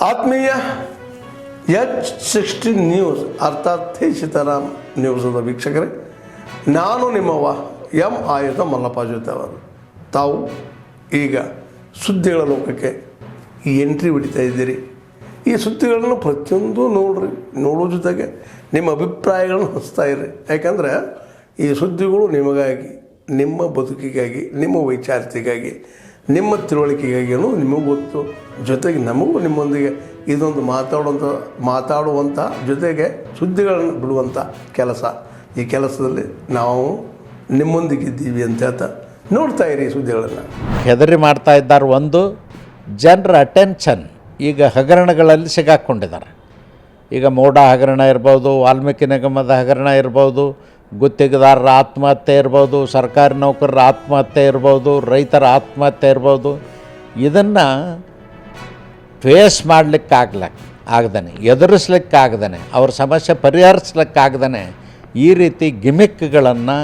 ಆತ್ಮೀಯ H16 news ಅರ್ಥಾತ್ ಥೇ ಸೀತಾರಾಮ್ ನ್ಯೂಸದ ವೀಕ್ಷಕರೇ, ನಾನು ನಿಮ್ಮವ ಎಂ ಆಯುಧ ಮಲ್ಲಪ್ಪ ಜೊತೆವರು. ತಾವು ಈಗ ಸುದ್ದಿಗಳ ಲೋಕಕ್ಕೆ ಎಂಟ್ರಿ ಹೊಡಿತಾ ಇದ್ದೀರಿ. ಈ ಸುದ್ದಿಗಳನ್ನು ಪ್ರತಿಯೊಂದು ನೋಡೋ ಜೊತೆಗೆ ನಿಮ್ಮ ಅಭಿಪ್ರಾಯಗಳನ್ನು ಹಂಚ್ತಾ ಇರ್ರಿ. ಯಾಕಂದರೆ ಈ ಸುದ್ದಿಗಳು ನಿಮಗಾಗಿ, ನಿಮ್ಮ ಬದುಕಿಗಾಗಿ, ನಿಮ್ಮ ವೈಚಾರಿಕೆಗಾಗಿ, ನಿಮ್ಮ ತಿಳುವಳಿಕೆಗಾಗಿಯೂ ನಿಮಗೂ ಗೊತ್ತು. ಜೊತೆಗೆ ನಮಗೂ ನಿಮ್ಮೊಂದಿಗೆ ಇದೊಂದು ಮಾತಾಡುವಂಥ ಜೊತೆಗೆ ಸುದ್ದಿಗಳನ್ನು ಬಿಡುವಂಥ ಕೆಲಸ. ಈ ಕೆಲಸದಲ್ಲಿ ನಾವು ನಿಮ್ಮೊಂದಿಗಿದ್ದೀವಿ ಅಂತ ಹೇಳ್ತಾ ನೋಡ್ತಾ ಇರಿ ಸುದ್ದಿಗಳನ್ನು. ಹೆದರಿ ಮಾಡ್ತಾ ಇದ್ದಾರೆ. ಒಂದು, ಜನರ ಅಟೆನ್ಷನ್ ಈಗ ಹಗರಣಗಳಲ್ಲಿ ಸಿಗಾಕ್ಕೊಂಡಿದ್ದಾರೆ. ಈಗ ಮೋಡ ಹಗರಣ ಇರ್ಬೋದು, ವಾಲ್ಮೀಕಿ ನಿಗಮದ ಹಗರಣ ಇರ್ಬೋದು, ಗುತ್ತಿಗೆದಾರರ ಆತ್ಮಹತ್ಯೆ ಇರ್ಬೋದು, ಸರ್ಕಾರಿ ನೌಕರರ ಆತ್ಮಹತ್ಯೆ ಇರ್ಬೋದು, ರೈತರ ಆತ್ಮಹತ್ಯೆ ಇರ್ಬೋದು. ಇದನ್ನು ಫೇಸ್ ಆಗದೇ, ಎದುರಿಸ್ಲಿಕ್ಕಾಗ್ದೇ, ಅವ್ರ ಸಮಸ್ಯೆ ಪರಿಹರಿಸ್ಲಿಕ್ಕಾಗ್ದೇ ಈ ರೀತಿ ಗಿಮಿಕ್ಗಳನ್ನು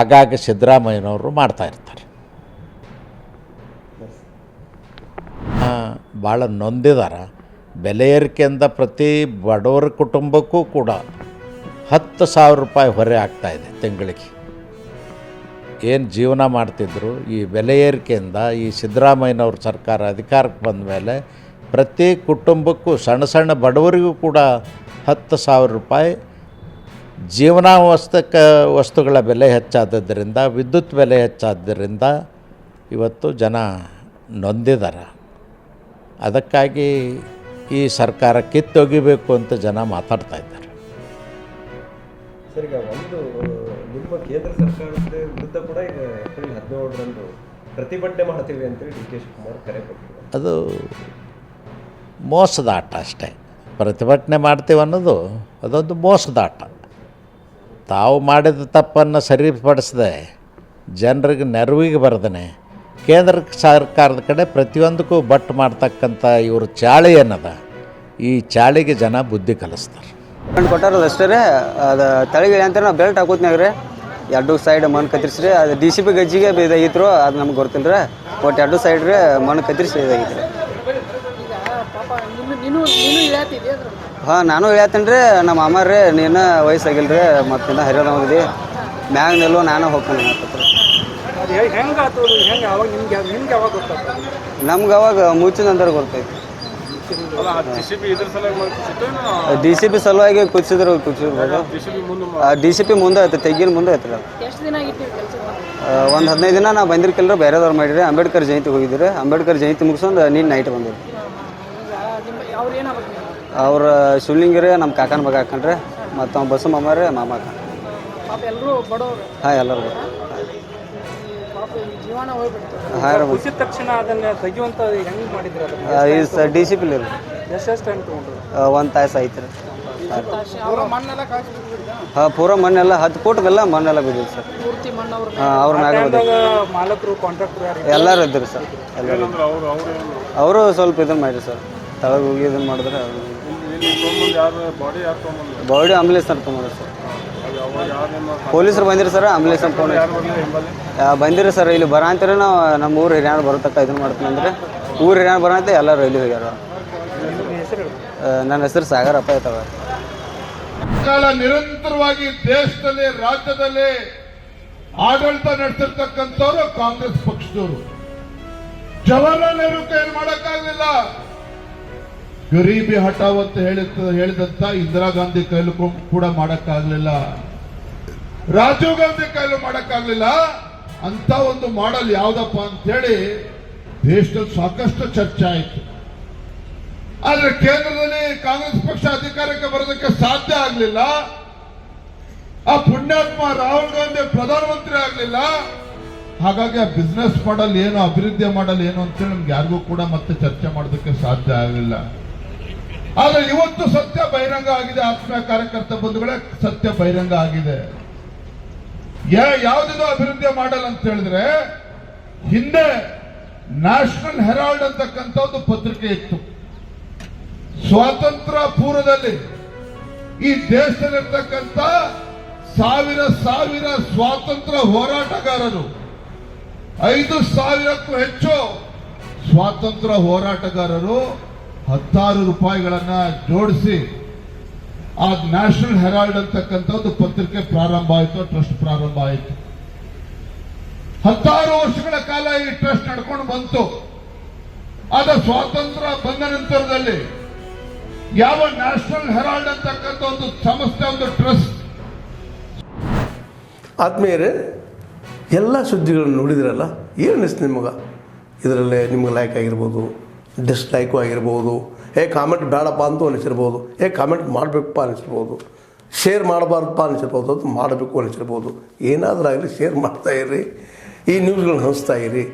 ಆಗಾಗ ಸಿದ್ದರಾಮಯ್ಯನವರು ಮಾಡ್ತಾಯಿರ್ತಾರೆ. ಭಾಳ ನೊಂದಿದ್ದಾರೆ. ಬೆಲೆ ಏರಿಕೆಯಿಂದ ಪ್ರತಿ ಬಡವರ ಕುಟುಂಬಕ್ಕೂ ಕೂಡ 10,000 ರೂಪಾಯಿ ಹೊರೆ ಆಗ್ತಾಯಿದೆ ತಿಂಗಳಿಗೆ. ಏನು ಜೀವನ ಮಾಡ್ತಿದ್ರು, ಈ ಬೆಲೆ ಏರಿಕೆಯಿಂದ ಈ ಸಿದ್ದರಾಮಯ್ಯನವ್ರ ಸರ್ಕಾರ ಅಧಿಕಾರಕ್ಕೆ ಬಂದ ಮೇಲೆ ಪ್ರತಿ ಕುಟುಂಬಕ್ಕೂ ಸಣ್ಣ ಸಣ್ಣ ಬಡವರಿಗೂ ಕೂಡ 10,000 ರೂಪಾಯಿ ವಸ್ತುಗಳ ಬೆಲೆ ಹೆಚ್ಚಾದದ್ದರಿಂದ, ವಿದ್ಯುತ್ ಬೆಲೆ ಹೆಚ್ಚಾದ್ದರಿಂದ ಇವತ್ತು ಜನ ನೊಂದಿದ್ದಾರೆ. ಅದಕ್ಕಾಗಿ ಈ ಸರ್ಕಾರ ಕಿತ್ತೊಗಿಬೇಕು ಅಂತ ಜನ ಮಾತಾಡ್ತಾ ಇದ್ದಾರೆ. ಸರ್, ಈಗ ಒಂದು ನಿಮ್ಮ ಕೇಂದ್ರ ಸರ್ಕಾರದ ವಿರುದ್ಧ ಕೂಡ ಈಗ ಏಪ್ರಿಲ್ 17ರಂದು ಪ್ರತಿಭಟನೆ ಮಾಡ್ತೀವಿ ಅಂತೇಳಿ ಡಿ ಕೆ ಶಿವಕುಮಾರ್ ಕರೆ ಕೊಟ್ಟರು. ಅದು ಮೋಸದ ಆಟ ಅಷ್ಟೇ. ಪ್ರತಿಭಟನೆ ಮಾಡ್ತೀವಿ ಅನ್ನೋದು ಅದೊಂದು ಮೋಸದ ಆಟ. ತಾವು ಮಾಡಿದ ತಪ್ಪನ್ನು ಸರಿಪಡಿಸದೆ ಜನರಿಗೆ ನೆರವಿಗೆ ಬರದೇ ಕೇಂದ್ರ ಸರ್ಕಾರದ ಕಡೆ ಪ್ರತಿಯೊಂದಕ್ಕೂ ಬಟ್ಟು ಮಾಡ್ತಕ್ಕಂಥ ಇವರು ಚಾಳಿ ಏನದ, ಈ ಚಾಳಿಗೆ ಜನ ಬುದ್ಧಿ ಕಲಿಸ್ತಾರೆ. ಕೊಟ್ಟಾರಲ್ಲ ಅಷ್ಟೇ ರೀ. ಅದು ತಳಿಗೆ ಅಂತ ನಾವು ಬೆಲ್ಟ್ ಹಾಕೋತ್ನಾಗ ರೀ ಎರಡು ಸೈಡ್ ಮಣ್ಣು ಕತ್ತರಿಸ್ರಿ. ಅದು DCP ಗಜ್ಜಿಗೆ ಇದಾಗಿತ್ತು, ಅದು ನಮ್ಗೆ ಗೊತ್ತಿಲ್ಲ ರೀ. ಒಟ್ಟು ಎರಡು ಸೈಡ್ ರೀ ಮಣ್ಣು ಕತ್ತರಿಸಿ ಇದಾಗಿತ್ತು ರೀ. ಹಾಂ, ನಾನು ಹೇಳ್ತೀನಿ ರೀ. ನಮ್ಮ ಅಮ್ಮ ರೀ, ನೀನು ವಯಸ್ಸಾಗಿಲ್ಲ ರೀ, ಮತ್ತು ಇನ್ನೂ ಹರಿಯೋದ ಹೋಗಿದ್ದಿ ಮ್ಯಾಗ ನಿಲ್ಲೋ, ನಾನು ಹೋಗ್ತೀನಿ ನಮ್ಗೆ ಅವಾಗ ಮುಚ್ಚಿನ ಅಂದ್ರೆ ಗೊತ್ತೈತಿ. DCP ಸಲುವಾಗಿ ಕುದಿಸಿದ್ರು DCP ಮುಂದೆ ಐತೆ, ತೆಗಿನ ಮುಂದೆ ಐತ್ರಿ. ಒಂದು 15 ದಿನ ನಾವು ಬಂದಿರ್ಕಿಲ್ಲ, ಬೇರೆದವ್ರು ಮಾಡಿರಿ. ಅಂಬೇಡ್ಕರ್ ಜಯಂತಿ ಹೋಗಿದ್ರಿ. ಅಂಬೇಡ್ಕರ್ ಜಯಂತಿ ಮುಗಿಸ್ಕೊಂಡು ನೀನು ನೈಟ್ ಬಂದಿರಿ. ಅವ್ರ ಶಿವಲಿಂಗಿರಿ ನಮ್ಮ ಕಾಕನ ಮಗ ಹಾಕೊಂಡ್ರೆ, ಮತ್ತು ಅವ್ನು ಬಸಮ್ಮ ಅಮ್ಮ ರೀ ಮಾಮ ಹಾಕೊಂಡ್ರೆ. ಹಾಂ, ಎಲ್ಲರೂ DCP ರೀ. 1 ತಾಸು ಐತೆ ರೀ. ಹಾಂ, ಪೂರ ಮಣ್ಣೆಲ್ಲ 10 ಫೂಟ್ಗೆಲ್ಲ ಮಣ್ಣೆಲ್ಲ ಬಿದ್ದಿದೆ ಸರ್. ಅವ್ರ ಮ್ಯಾಗ ಎಲ್ಲರೂ ಇದ್ದರು ಸರ್. ಎಲ್ಲರೂ ಅವರು ಸ್ವಲ್ಪ ಇದನ್ನು ಮಾಡಿರಿ ಸರ್. ತಳಗೆ ಹೋಗಿ ಇದನ್ನು ಮಾಡಿದ್ರೆ ಬಾಡಿ ಆಂಬುಲೆನ್ಸ್ ಅಂತ ತೊಗೊಂಡ್ರಿ ಸರ್. ಪೊಲೀಸರು ಬಂದಿರಿ ಸರ್. ಆಂಬುಲೆನ್ಸ್ ಅಂತ ಬಂದಿರಿ ಸರ್. ಇಲ್ಲಿ ಬರಂತೀರಿ ನಾವು, ನಮ್ಮ ಊರು ಹಿರಿಯಾಣ ಬರೋತಕ್ಕ ಇದನ್ನು ಮಾಡ್ತೀನಿ ಅಂದರೆ ಊರು ಹಿರಿಯಾಣ ಬರಂತ ಎಲ್ಲರೂ ಇಲ್ಲಿ ಹೋಗ್ಯಾರ. ನನ್ನ ಹೆಸರು ಸಾಗರಪ್ಪ ಐತವ. ಕಾಲ ನಿರಂತರವಾಗಿ ದೇಶದಲ್ಲಿ, ರಾಜ್ಯದಲ್ಲಿ ಆಡಳಿತ ನಡೆಸಿರ್ತಕ್ಕಂಥವ್ರು ಕಾಂಗ್ರೆಸ್ ಪಕ್ಷದವರು. ಜವಾಹರ್ಲಾಲ್ ನೆಹರು ಕೈಯಲ್ಲಿ ಮಾಡೋಕ್ಕಾಗಲಿಲ್ಲ. ಗರೀಬಿ ಹಠಾವ್ ಅಂತ ಹೇಳಿದಂತ ಇಂದಿರಾ ಗಾಂಧಿ ಕೈಲೂ ಕೂಡ ಮಾಡಕ್ಕಾಗ್ಲಿಲ್ಲ. ರಾಜೀವ್ ಗಾಂಧಿ ಕೈಲೂ ಮಾಡಕ್ಕಾಗ್ಲಿಲ್ಲ. ಅಂತ ಒಂದು ಮಾಡಲ್ ಯಾವ್ದಪ್ಪ ಅಂತ ಹೇಳಿ ದೇಶದಲ್ಲಿ ಸಾಕಷ್ಟು ಚರ್ಚೆ ಆಯಿತು. ಆದ್ರೆ ಕೇಂದ್ರದಲ್ಲಿ ಕಾಂಗ್ರೆಸ್ ಪಕ್ಷ ಅಧಿಕಾರಕ್ಕೆ ಬರೋದಕ್ಕೆ ಸಾಧ್ಯ ಆಗ್ಲಿಲ್ಲ. ಆ ಪುಣ್ಯಾತ್ಮ ರಾಹುಲ್ ಗಾಂಧಿ ಪ್ರಧಾನಮಂತ್ರಿ ಆಗ್ಲಿಲ್ಲ. ಹಾಗಾಗಿ ಆ ಬಿಸ್ನೆಸ್ ಮಾಡಲ್ ಏನು, ಅಭಿವೃದ್ಧಿ ಮಾಡಲ್ ಏನು ಅಂತೇಳಿ ನಮ್ಗೆ ಯಾರಿಗೂ ಕೂಡ ಮತ್ತೆ ಚರ್ಚೆ ಮಾಡೋದಕ್ಕೆ ಸಾಧ್ಯ ಆಗಲಿಲ್ಲ. ಆದ್ರೆ ಇವತ್ತು ಸತ್ಯ ಬಹಿರಂಗ ಆಗಿದೆ. ಆತ್ಮೀಯ ಕಾರ್ಯಕರ್ತ ಬಂಧುಗಳೇ, ಸತ್ಯ ಬಹಿರಂಗ ಆಗಿದೆ. ಯಾವುದಿದು ಅಭಿವೃದ್ಧಿ ಮಾಡಲ್ ಅಂತ ಹೇಳಿದ್ರೆ, ಹಿಂದೆ ನ್ಯಾಷನಲ್ ಹೆರಾಲ್ಡ್ ಅಂತಕ್ಕಂಥ ಒಂದು ಪತ್ರಿಕೆ ಇತ್ತು. ಸ್ವಾತಂತ್ರ್ಯ ಪೂರ್ವದಲ್ಲಿ ಈ ದೇಶದಲ್ಲಿರ್ತಕ್ಕಂಥ ಸಾವಿರ ಸ್ವಾತಂತ್ರ್ಯ ಹೋರಾಟಗಾರರು, 5,000ಕ್ಕೂ ಹೆಚ್ಚು ಸ್ವಾತಂತ್ರ್ಯ ಹೋರಾಟಗಾರರು 10,000 ರೂಪಾಯಿಗಳನ್ನ ಜೋಡಿಸಿ ಆ ನ್ಯಾಷನಲ್ ಹೆರಾಲ್ಡ್ ಅಂತಕ್ಕಂಥ ಒಂದು ಪತ್ರಿಕೆ ಪ್ರಾರಂಭ ಆಯಿತು, ಟ್ರಸ್ಟ್ ಪ್ರಾರಂಭ ಆಯಿತು. 10 ವರ್ಷಗಳ ಕಾಲ ಈ ಟ್ರಸ್ಟ್ ನಡ್ಕೊಂಡು ಬಂತು. ಆದ ಸ್ವಾತಂತ್ರ್ಯ ಬಂದ ನಂತರದಲ್ಲಿ ಯಾವ ನ್ಯಾಷನಲ್ ಹೆರಾಲ್ಡ್ ಅಂತಕ್ಕಂಥ ಒಂದು ಸಂಸ್ಥೆ, ಒಂದು ಟ್ರಸ್ಟ್. ಆದ್ಮೇಲೆ ಎಲ್ಲ ಸುದ್ದಿಗಳನ್ನು ನೋಡಿದ್ರಲ್ಲ, ಏನು ಅನಿಸ್ತು ನಿಮಗೆ? ಇದರಲ್ಲೇ ನಿಮ್ಗೆ ಲೈಕ್ ಆಗಿರ್ಬೋದು, ಡಿಸ್ಲೈಕು ಆಗಿರ್ಬೋದು, ಕಾಮೆಂಟ್ ಬೇಡಪ್ಪ ಅಂತೂ ಅನಿಸಿರ್ಬೋದು, ಕಾಮೆಂಟ್ ಮಾಡಬೇಕಪ್ಪ ಅನಿಸಿರ್ಬೋದು, ಶೇರ್ ಮಾಡಬಾರ್ದಪ್ಪ ಅನಿಸಿರ್ಬೋದು, ಅದು ಮಾಡಬೇಕು ಅನಿಸಿರ್ಬೋದು. ಏನಾದರೂ ಆಗಲಿ ಶೇರ್ ಮಾಡ್ತಾಯಿರಿ, ಈ ನ್ಯೂಸ್ಗಳನ್ನ ಹಂಚ್ತಾ ಇರಿ,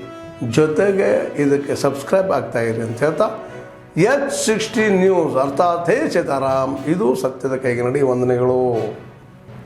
ಜೊತೆಗೆ ಇದಕ್ಕೆ ಸಬ್ಸ್ಕ್ರೈಬ್ ಆಗ್ತಾಯಿರಿ ಅಂತ ಹೇಳ್ತಾ H16 ನ್ಯೂಸ್ ಅರ್ಥಾತ್ ಹೇ ಸೀತಾರಾಮ್, ಇದು ಸತ್ಯದ ಕೈಗೆ ನಡಿ. ವಂದನೆಗಳು.